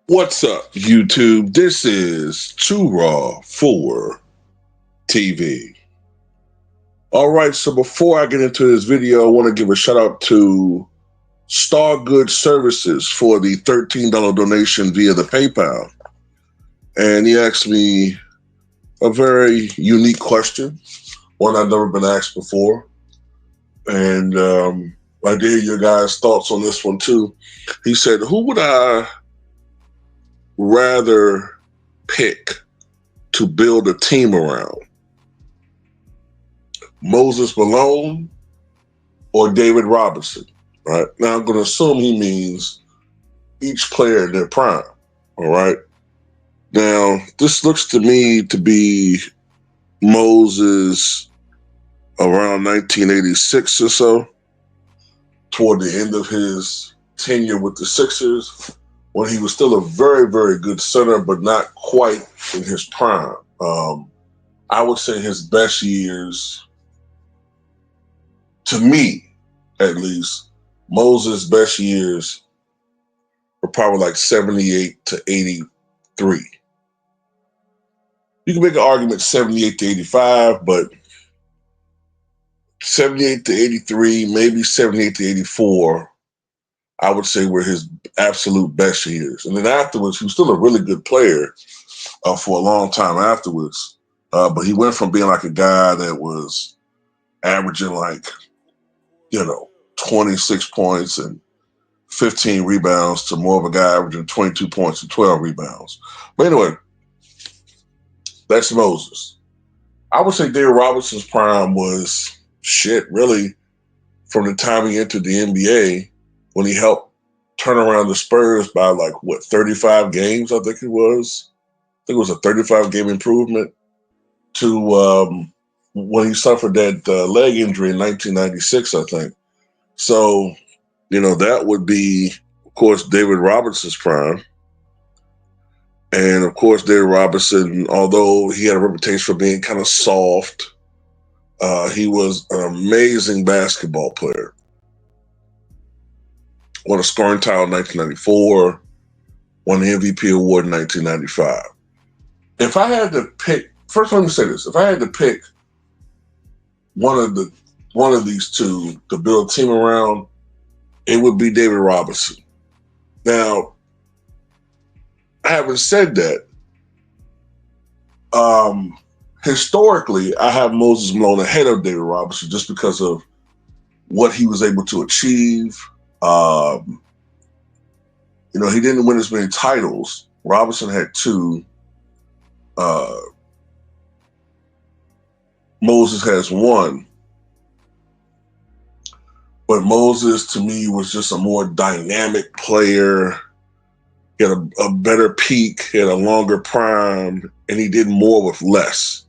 What's up, YouTube? This is Too Raw for TV. All right, so before I get into this video, I want to give a shout out to Star Good Services for the $13 donation via the PayPal. And he asked me a very unique question, one I've never been asked before. And I did hear your guys' thoughts on this one too. He said, who would I rather pick to build a team around? Moses Malone or David Robinson, right? Now I'm going to assume he means each player in their prime, all right? Now, this looks to me to be Moses around 1986 or so, toward the end of his tenure with the Sixers, when he was still a very, very good center, but not quite in his prime. I would say his best years, to me at least, Moses' best years were probably like 78 to 83. You can make an argument 78 to 85, but 78 to 83, maybe 78 to 84, I would say were his absolute best years. And then afterwards, he was still a really good player for a long time afterwards. But he went from being like a guy that was averaging like, 26 points and 15 rebounds to more of a guy averaging 22 points and 12 rebounds. But anyway, that's Moses. I would say David Robinson's prime was really from the time he entered the NBA when he helped turn around the Spurs by 35 games, I think it was. I think it was a 35 game improvement to when he suffered that leg injury in 1996, I think. So, that would be, of course, David Robinson's prime. And of course, David Robinson, although he had a reputation for being kind of soft, he was an amazing basketball player. Won a scoring title in 1994, won the MVP award in 1995. If I had to pick, first let me say this: if I had to pick one of these two to build a team around, it would be David Robinson. Now, having said that, historically, I have Moses Malone ahead of David Robinson just because of what he was able to achieve. He didn't win as many titles. Robinson had two. Moses has one. But Moses, to me, was just a more dynamic player. He had a better peak, he had a longer prime, and he did more with less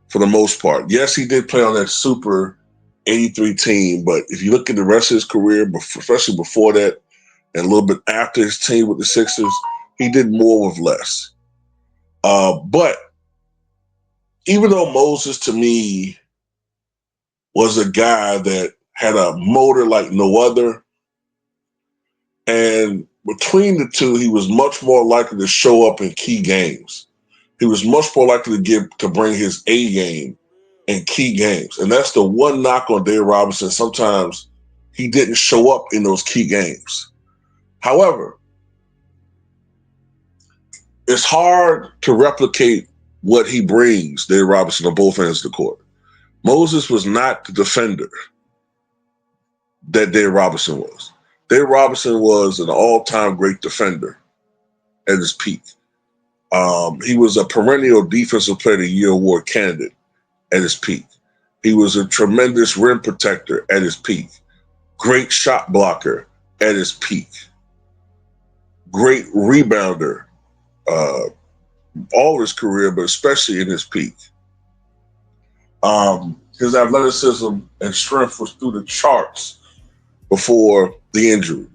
for the most part. Yes, he did play on that super 83 team, but if you look at the rest of his career, especially before that and a little bit after his team with the Sixers, he did more with less. But even though Moses, to me, was a guy that had a motor like no other, and between the two, he was much more likely to show up in key games. He was much more likely to bring his A game in key games. And that's the one knock on David Robinson. Sometimes he didn't show up in those key games. However, it's hard to replicate what he brings, David Robinson, on both ends of the court. Moses was not the defender that David Robinson was. David Robinson was an all-time great defender at his peak. He was a perennial Defensive Player of the Year award candidate at his peak. He was a tremendous rim protector at his peak. Great shot blocker at his peak. Great rebounder all his career, but especially in his peak. His athleticism and strength was through the charts before the injury.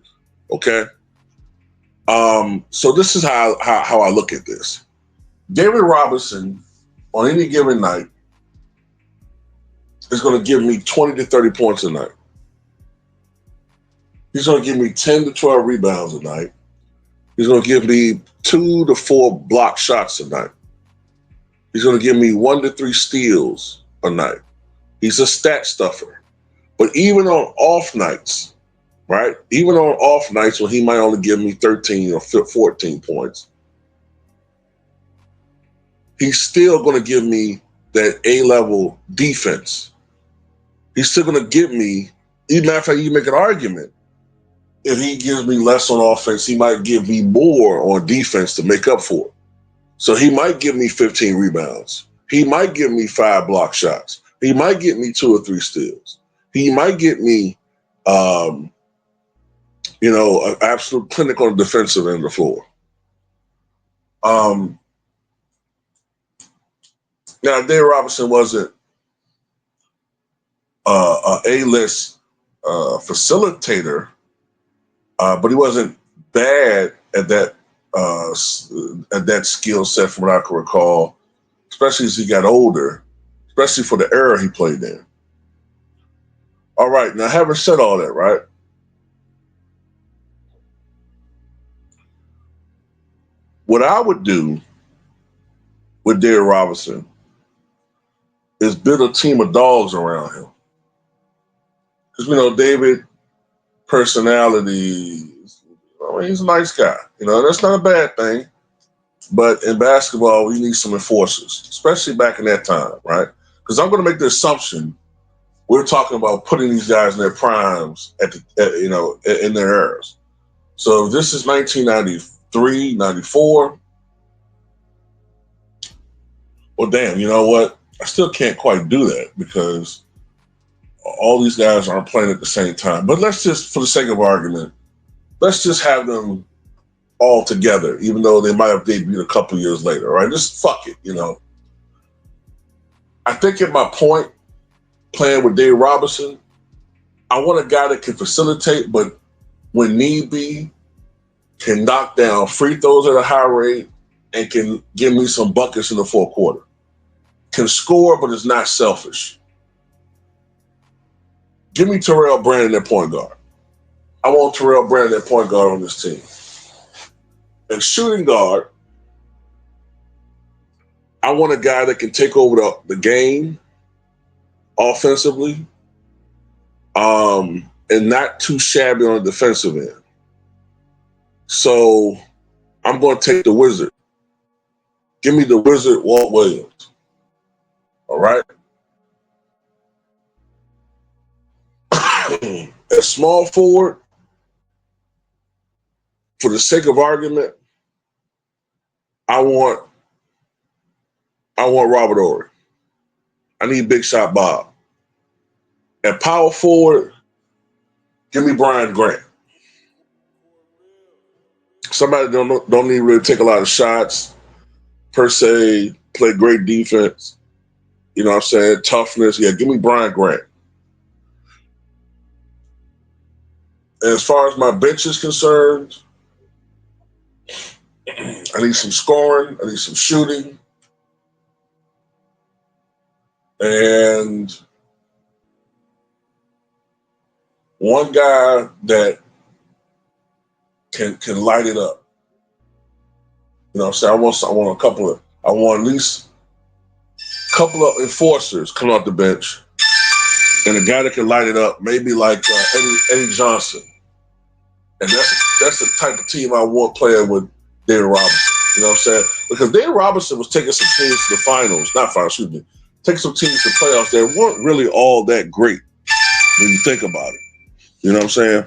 Okay? So this is how I look at this. David Robinson, on any given night, is going to give me 20 to 30 points a night. He's going to give me 10 to 12 rebounds a night. He's going to give me 2 to 4 block shots a night. He's going to give me 1 to 3 steals a night. He's a stat stuffer. But even on off nights, right? Even on off nights when he might only give me 13 or 14 points, he's still going to give me that A-level defense. He's still going to give me, even after you make an argument, if he gives me less on offense, he might give me more on defense to make up for it. So he might give me 15 rebounds. He might give me 5 block shots. He might get me 2 or 3 steals. He might get me, an absolute clinic on the defensive end of the floor. Now, Dave Robinson wasn't an A-list facilitator, but he wasn't bad at that skill set, from what I can recall, especially as he got older, especially for the era he played in. All right, now having said all that, right? What I would do with David Robinson is build a team of dogs around him. Because, David, personality, he's a nice guy. That's not a bad thing. But in basketball, we need some enforcers, especially back in that time, right? Because I'm going to make the assumption we're talking about putting these guys in their primes in their eras. So if this is 1993, 94, well, damn, you know what? I still can't quite do that because all these guys aren't playing at the same time. But let's just, for the sake of argument, let's just have them all together, even though they might have debuted a couple years later, right? Just fuck it, I think at my point, playing with Dave Robinson, I want a guy that can facilitate, but when need be, can knock down free throws at a high rate and can give me some buckets in the fourth quarter. Can score, but is not selfish. Give me Terrell Brandon at point guard. I want Terrell Brandon at point guard on this team. And shooting guard, I want a guy that can take over the game offensively, and not too shabby on the defensive end. So I'm going to take the Wizard. Give me the Wizard, Walt Williams. All right? At small forward, for the sake of argument, I want Robert Ory. I need Big Shot Bob. At power forward, give me Brian Grant. Somebody don't need to really take a lot of shots per se, play great defense. You know what I'm saying? Toughness. Yeah, give me Brian Grant. And as far as my bench is concerned, I need some scoring. I need some shooting. And one guy that can light it up. You know what I'm saying? I want at least a couple of enforcers come off the bench. And a guy that can light it up, maybe like Eddie Johnson. And that's the type of team I want playing with David Robinson. You know what I'm saying? Because David Robinson was taking some teams to the taking some teams to playoffs that weren't really all that great when you think about it. You know what I'm saying?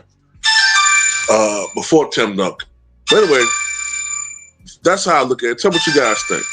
Before Tim Duncan. But anyway, that's how I look at it. Tell me what you guys think.